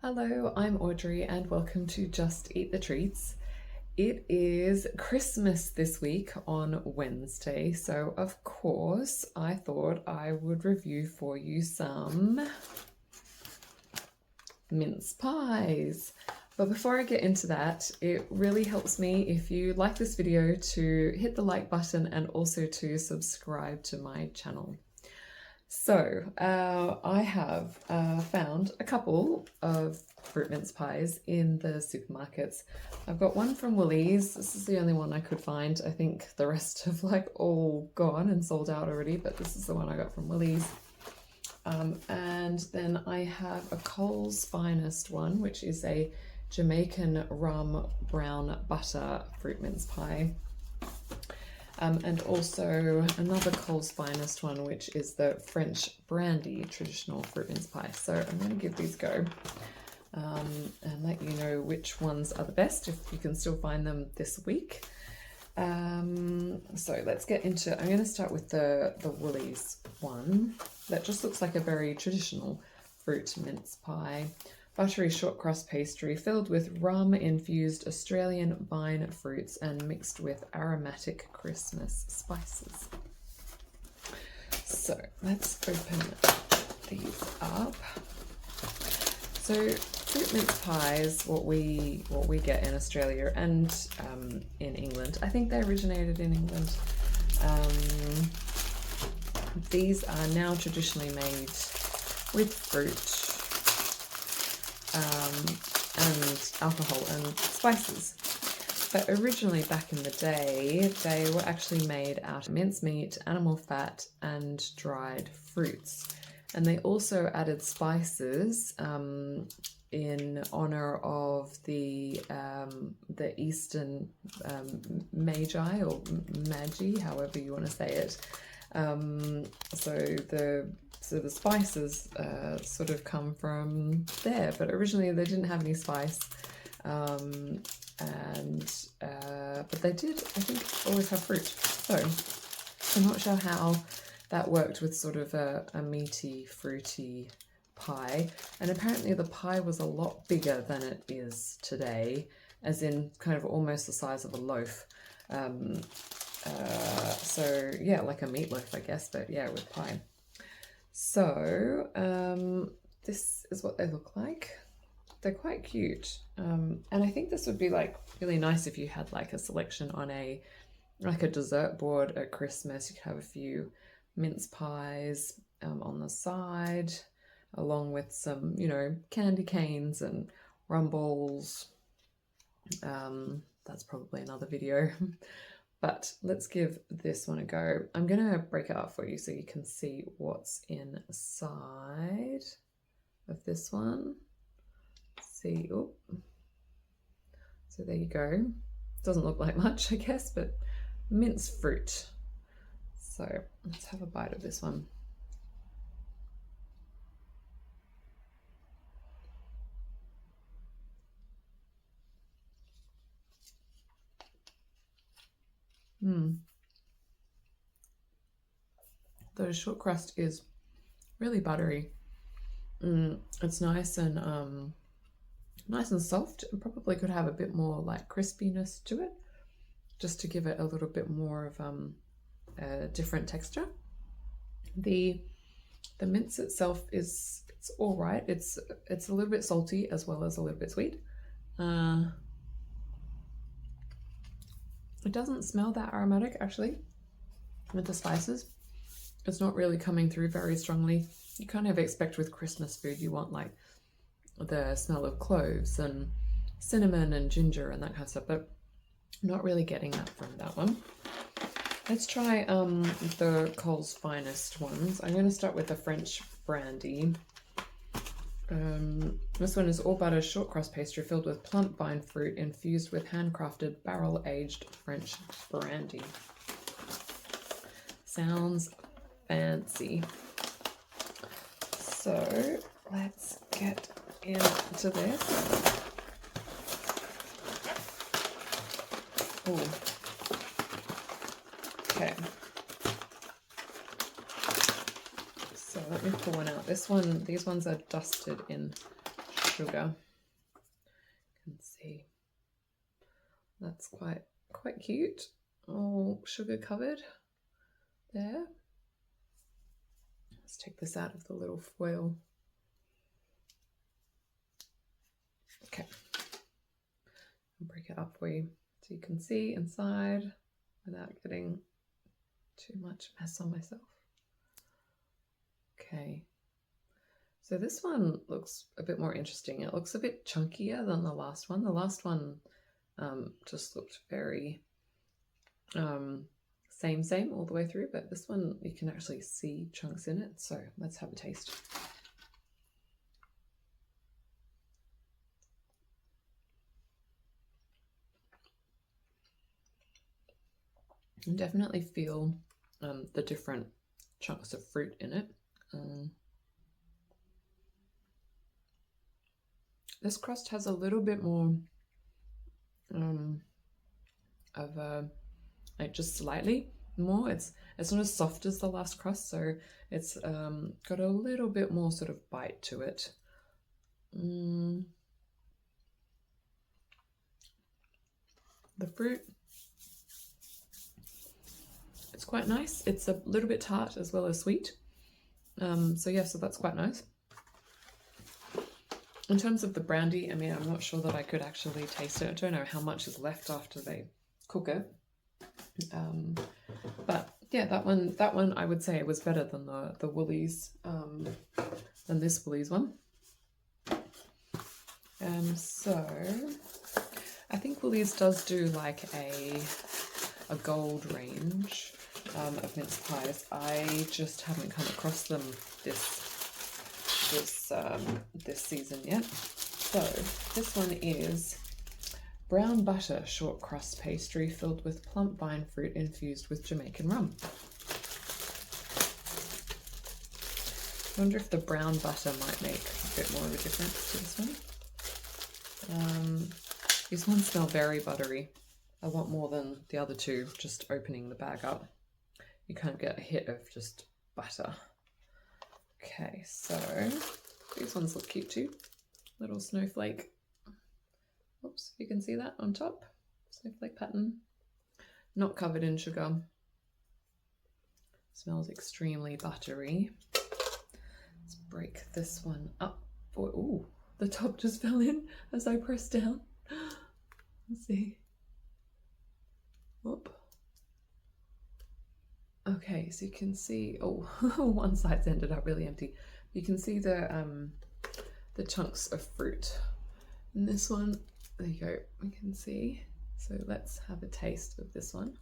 Hello, I'm Audrey and welcome to Just Eat the Treats. It is Christmas this week on Wednesday, so of course I thought I would review for you some mince pies. But before I get into that, it really helps me if you like this video to hit the like button and also to subscribe to my channel. So I have found a couple of fruit mince pies in the supermarkets. I've got one from Woolies. This is the only one I could find. I think the rest have all gone and sold out already, but this is the one I got from Woolies. And then I have a Coles Finest one, which is a Jamaican rum brown butter fruit mince pie. And also another Coles Finest one, which is the French brandy traditional fruit mince pie. So I'm going to give these a go and let you know which ones are the best, if you can still find them this week. So let's get into, I'm going to start with the Woolies one. That just looks like a very traditional fruit mince pie. Buttery short crust pastry filled with rum-infused Australian vine fruits and mixed with aromatic Christmas spices. So let's open these up. So fruit mince pies, what we get in Australia and in England. I think they originated in England. These are now traditionally made with fruit. And alcohol and spices. But originally back in the day, they were actually made out of mincemeat, animal fat, and dried fruits. And they also added spices in honor of the Eastern Magi or Magi, however you want to say it. So the spices sort of come from there, but originally they didn't have any spice, but they did, I think, always have fruit. So I'm not sure how that worked with sort of a meaty, fruity pie. And apparently the pie was a lot bigger than it is today, as in kind of almost the size of a loaf. So yeah, like a meatloaf, I guess, but yeah, with pie. So this is what they look like. They're quite cute. And I think this would be really nice if you had a selection on a dessert board at Christmas. You could have a few mince pies on the side, along with some, candy canes and rum balls. That's probably another video. But let's give this one a go. I'm going to break it up for you so you can see what's inside of this one. See, oh, so there you go. Doesn't look like much, I guess, but minced fruit. So let's have a bite of this one. The short crust is really buttery. It's nice and soft. It probably could have a bit more crispiness to it, just to give it a little bit more of a different texture. The mince itself it's all right. It's a little bit salty as well as a little bit sweet. It doesn't smell that aromatic actually with the spices. It's not really coming through very strongly. You kind of expect with Christmas food, you want the smell of cloves and cinnamon and ginger and that kind of stuff, but I'm not really getting that from that one. Let's try the Coles Finest ones. I'm going to start with the French brandy. This one is all butter short crust pastry filled with plump vine fruit infused with handcrafted barrel-aged French brandy. Sounds fancy. So let's get into this. Oh, okay. So let me pull one out. These ones are dusted in sugar. You can see that's quite cute, all sugar covered there. Let's take this out of the little foil. Okay, I'll break it up for you so you can see inside without getting too much mess on myself. Okay, so this one looks a bit more interesting. It looks a bit chunkier than the last one. The last one just looked very same all the way through, but this one you can actually see chunks in it. So let's have a taste. You definitely feel the different chunks of fruit in it. This crust has a little bit more of a, like just slightly more. It's not as soft as the last crust, so it's got a little bit more sort of bite to it. The fruit, it's quite nice. It's a little bit tart as well as sweet. So yeah, so that's quite nice. In terms of the brandy, I mean, I'm not sure that I could actually taste it. I don't know how much is left after they cook it. But yeah, that one I would say it was better than the Woolies, than this Woolies one. So I think Woolies does do like a gold range of mince pies. I just haven't come across them this season yet. So this one is brown butter short crust pastry filled with plump vine fruit infused with Jamaican rum. I wonder if the brown butter might make a bit more of a difference to this one. These ones smell very buttery. I want more than the other two. Just opening the bag up, you kind of get a hit of just butter. Okay, so these ones look cute too. Little snowflake. Oops, you can see that on top. Snowflake pattern. Not covered in sugar. Smells extremely buttery. Let's break this one up. Oh, the top just fell in as I pressed down. Let's see. Whoop. Okay, so you can see, oh, one side's ended up really empty. You can see the chunks of fruit. And this one, there you go, we can see. So let's have a taste of this one.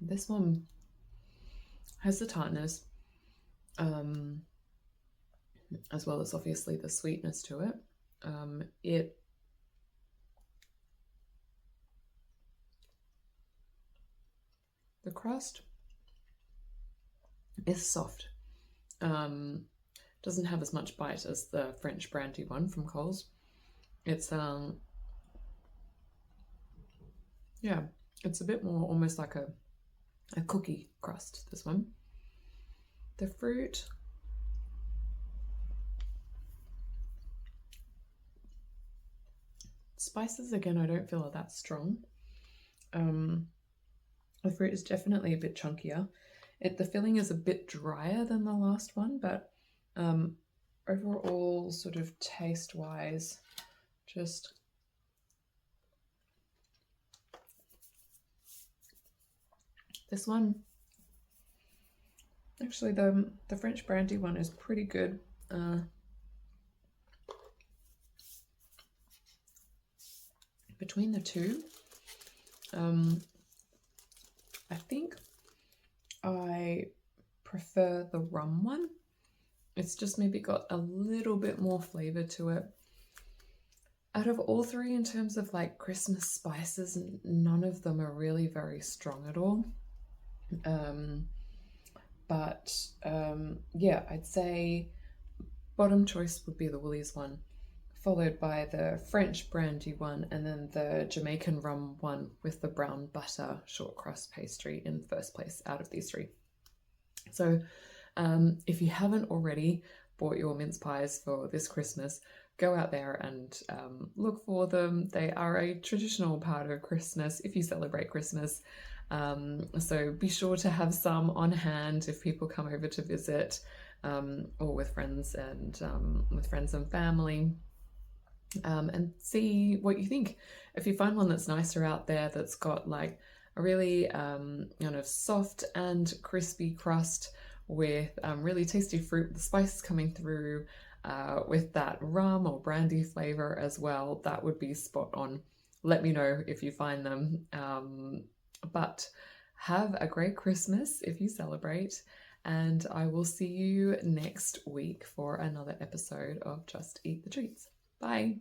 This one has the tartness, as well as obviously the sweetness to it. The crust is soft. Doesn't have as much bite as the French brandy one from Coles. It's yeah, it's a bit more almost like a cookie crust, this one. The fruit, spices again, I don't feel are that strong. The fruit is definitely a bit chunkier. The filling is a bit drier than the last one, but overall, sort of taste-wise, just this one. Actually, the French brandy one is pretty good. Between the two, I think I prefer the rum one. It's just maybe got a little bit more flavor to it. Out of all three, in terms of like Christmas spices, none of them are really very strong at all. Yeah, I'd say bottom choice would be the Woolies one, followed by the French brandy one, and then the Jamaican rum one with the brown butter short crust pastry in first place out of these three. So if you haven't already bought your mince pies for this Christmas, go out there and look for them. They are a traditional part of Christmas if you celebrate Christmas. So be sure to have some on hand if people come over to visit, or with friends and family. And see what you think. If you find one that's nicer out there, that's got like a really kind of soft and crispy crust with really tasty fruit, the spices coming through, with that rum or brandy flavor as well, that would be spot on. Let me know if you find them. But have a great Christmas if you celebrate, and I will see you next week for another episode of Just Eat the Treats. Bye.